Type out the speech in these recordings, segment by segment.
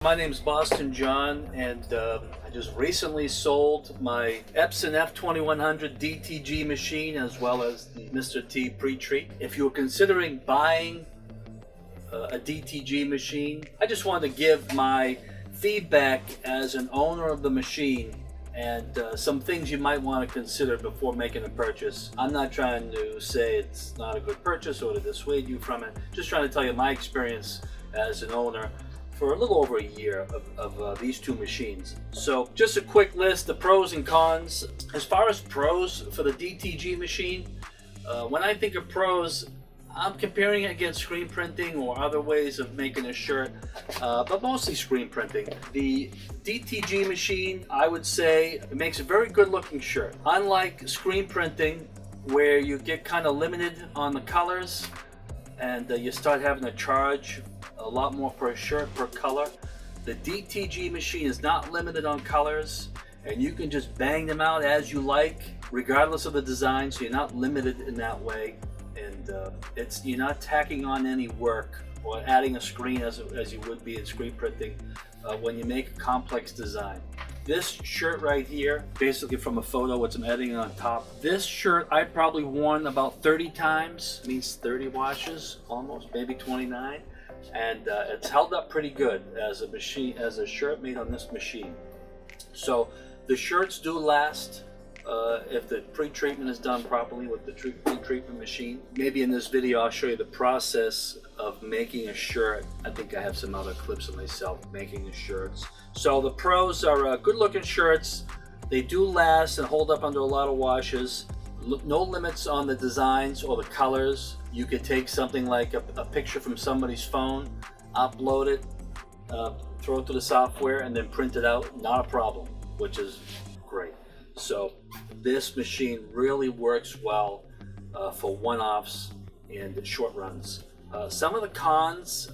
My name's Boston John, and I just recently sold my Epson F2100 DTG machine as well as the Mister T Pretreat. If you were considering buying a DTG machine, I just wanted to give my feedback as an owner of the machine and some things you might want to consider before making a purchase. I'm not trying to say it's not a good purchase or to dissuade you from it, just trying to tell you my experience as an owner for a little over a year of these two machines. So just a quick list, the pros and cons. As far as pros for the DTG machine, when I think of pros, I'm comparing it against screen printing or other ways of making a shirt, but mostly screen printing. The DTG machine, I would say, it makes a very good looking shirt. Unlike screen printing, where you get kind of limited on the colors and you start having to charge a lot more per shirt per color. The DTG machine is not limited on colors, and you can just bang them out as you like, regardless of the design, so you're not limited in that way. And you're not tacking on any work or adding a screen as you would be in screen printing when you make a complex design. This shirt right here, basically from a photo with some editing on top, this shirt I probably worn about 30 times, means 30 washes almost, maybe 29. And it's held up pretty good as a shirt made on this machine. So the shirts do last if the pre-treatment is done properly with the pre-treatment machine. Maybe in this video I'll show you the process of making a shirt. I think I have some other clips of myself making the shirts. So the pros are good looking shirts. They do last and hold up under a lot of washes. No limits on the designs or the colors. You could take something like a picture from somebody's phone, upload it, throw it to the software, and then print it out. Not a problem, which is great. So this machine really works well for one-offs and short runs. Some of the cons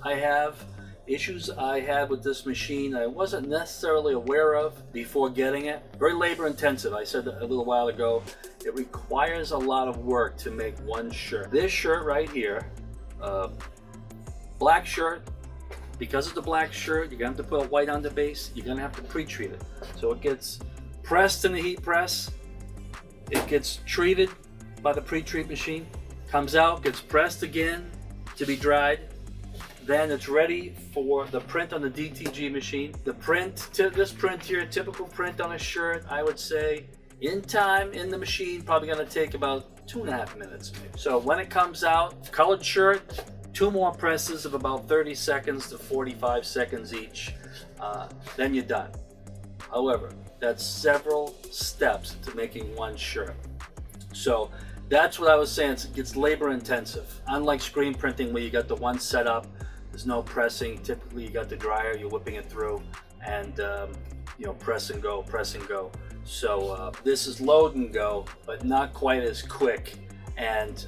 issues I had with this machine I wasn't necessarily aware of before getting it. Very labor intensive. I said a little while ago, it requires a lot of work to make one shirt. This shirt right here, black shirt, because it's a black shirt, you're gonna have to put a white on the base, you're gonna have to pre-treat it. So it gets pressed in the heat press, it gets treated by the pre-treat machine, comes out, gets pressed again to be dried. Then it's ready for the print on the DTG machine. The print, this print here, typical print on a shirt, I would say in time in the machine, probably gonna take about 2.5 minutes. So when it comes out, colored shirt, 2 more presses of about 30 seconds to 45 seconds each, then you're done. However, that's several steps to making one shirt. So that's what I was saying, it gets labor intensive. Unlike screen printing where you got the one setup, there's no pressing. Typically you got the dryer, you're whipping it through, and press and go, press and go. So this is load and go, but not quite as quick, and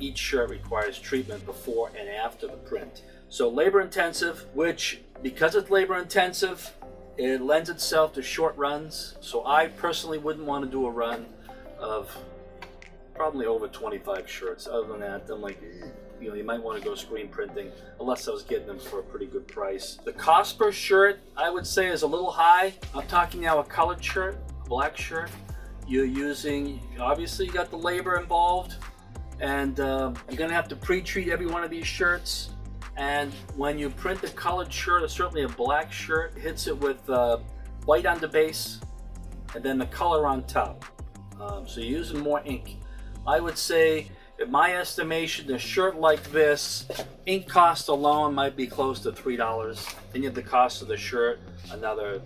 each shirt requires treatment before and after the print. So labor intensive, which because it's labor intensive, it lends itself to short runs. So I personally wouldn't want to do a run of probably over 25 shirts. Other than that, I'm like, you might want to go screen printing, unless I was getting them for a pretty good price. The cost per shirt, I would say, is a little high. I'm talking now a colored shirt, a black shirt. You're using, obviously you got the labor involved, and you're gonna have to pre-treat every one of these shirts. And when you print a colored shirt, or certainly a black shirt, hits it with white on the base, and then the color on top. So you're using more ink. I would say, in my estimation, a shirt like this, ink cost alone might be close to $3. Then you have the cost of the shirt, another,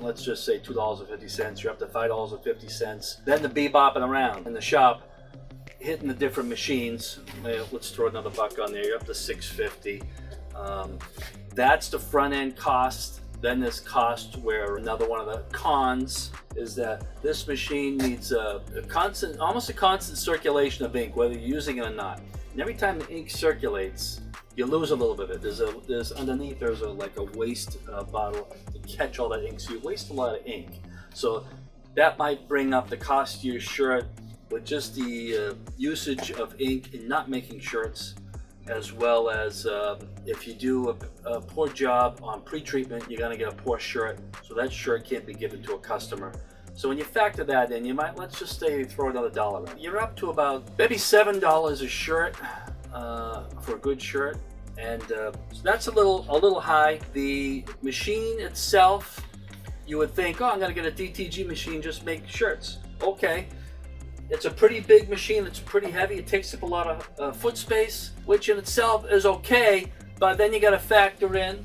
let's just say $2.50. You're up to $5.50. Then the bebopping around in the shop, hitting the different machines. Let's throw another buck on there. You're up to $6.50. That's the front end cost. Then this cost where another one of the cons is that this machine needs almost a constant circulation of ink, whether you're using it or not. And every time the ink circulates, you lose a little bit of it. There's underneath there's like a waste bottle to catch all that ink, so you waste a lot of ink. So that might bring up the cost of your shirt with just the usage of ink in not making shirts. as well as if you do a poor job on pre-treatment, you're going to get a poor shirt, so that shirt can't be given to a customer. So when you factor that in, you might, let's just say, throw another $1 in. You're up to about maybe $7 a shirt for a good shirt, and so that's a little high. The machine itself, you would think, oh, I'm going to get a DTG machine, just make shirts. Okay. It's a pretty big machine, it's pretty heavy, it takes up a lot of foot space, which in itself is okay, but then you got to factor in,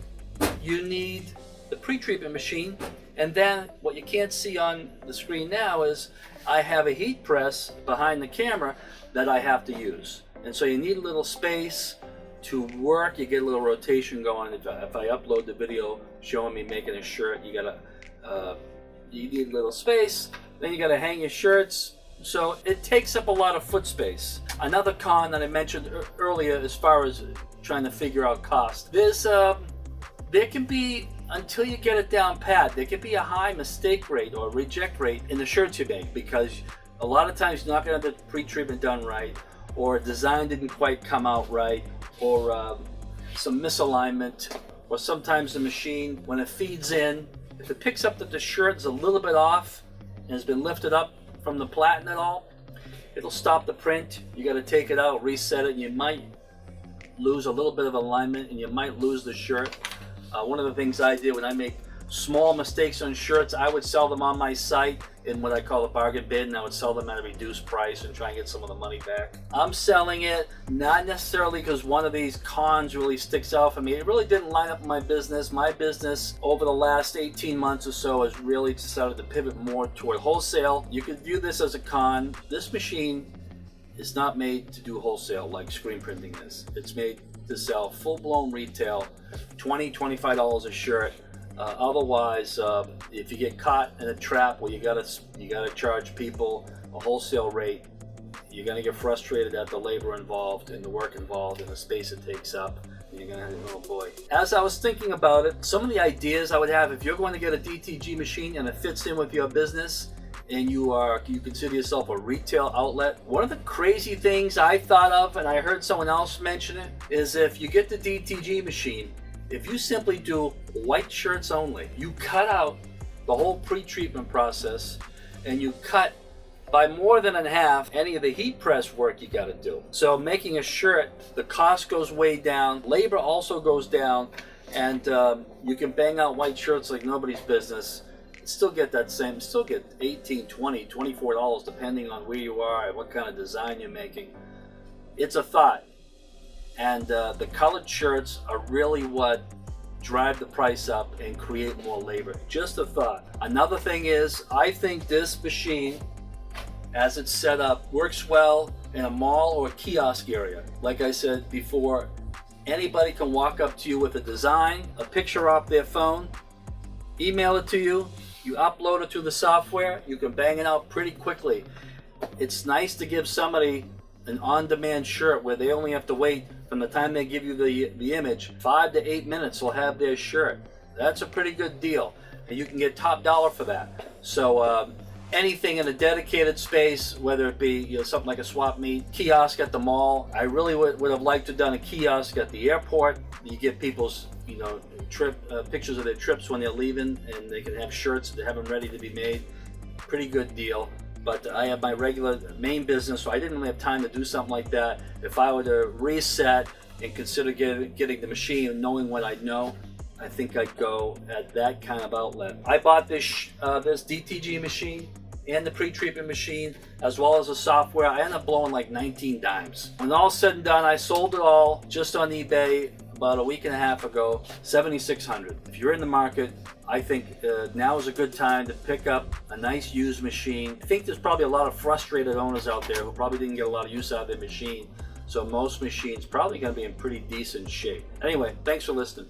you need the pre-treatment machine, and then what you can't see on the screen now is I have a heat press behind the camera that I have to use. And so you need a little space to work, you get a little rotation going. If I upload the video showing me making a shirt, you need a little space, then you got to hang your shirts. So it takes up a lot of foot space. Another con that I mentioned earlier as far as trying to figure out cost, there can be, until you get it down pat, there can be a high mistake rate or reject rate in the shirts you make, because a lot of times you're not going to have the pre-treatment done right, or a design didn't quite come out right, or some misalignment, or sometimes the machine, when it feeds in, if it picks up that the shirt is a little bit off and has been lifted up from the platen at all, it'll stop the print. You got to take it out, reset it, and you might lose a little bit of alignment, and you might lose the shirt. One of the things I did when I make small mistakes on shirts, I would sell them on my site in what I call a bargain bin, and I would sell them at a reduced price and try and get some of the money back. I'm selling it not necessarily because one of these cons really sticks out for me. It really didn't line up with my business. My business over the last 18 months or so has really decided to pivot more toward wholesale. You could view this as a con. This machine is not made to do wholesale like screen printing is. It's made to sell full-blown retail, $20, $25 a shirt. Otherwise, if you get caught in a trap where you gotta charge people a wholesale rate, you're gonna get frustrated at the labor involved and the work involved and the space it takes up. And you're gonna have, oh boy. As I was thinking about it, some of the ideas I would have, if you're going to get a DTG machine and it fits in with your business, and you consider yourself a retail outlet, one of the crazy things I thought of, and I heard someone else mention it, is if you get the DTG machine, if you simply do white shirts only, you cut out the whole pre-treatment process, and you cut by more than in half any of the heat press work you got to do. So making a shirt, the cost goes way down, labor also goes down, and you can bang out white shirts like nobody's business. Still get that same, still get $18, $20, $24 depending on where you are and what kind of design you're making. It's a thought. And the colored shirts are really what drive the price up and create more labor. Just a thought. Another thing is, I think this machine, as it's set up, works well in a mall or a kiosk area. Like I said before, anybody can walk up to you with a design, a picture off their phone, email it to you, you upload it to the software, you can bang it out pretty quickly. It's nice to give somebody an on-demand shirt where they only have to wait from the time they give you the image. 5 to 8 minutes will have their shirt. That's a pretty good deal, and you can get top dollar for that. So anything in a dedicated space, whether it be something like a swap meet, kiosk at the mall. I really would have liked to have done a kiosk at the airport. You get people's pictures of their trips when they're leaving, and they can have shirts that have them ready to be made. Pretty good deal. But I have my regular main business, so I didn't really have time to do something like that. If I were to reset and consider getting the machine, knowing what I know, I think I'd go at that kind of outlet. I bought this DTG machine and the pre-treatment machine, as well as the software. I ended up blowing like 19 dimes. When all's said and done, I sold it all just on eBay about a week and a half ago, $7,600. If you're in the market, I think now is a good time to pick up a nice used machine. I think there's probably a lot of frustrated owners out there who probably didn't get a lot of use out of their machine. So most machines probably going to be in pretty decent shape. Anyway, thanks for listening.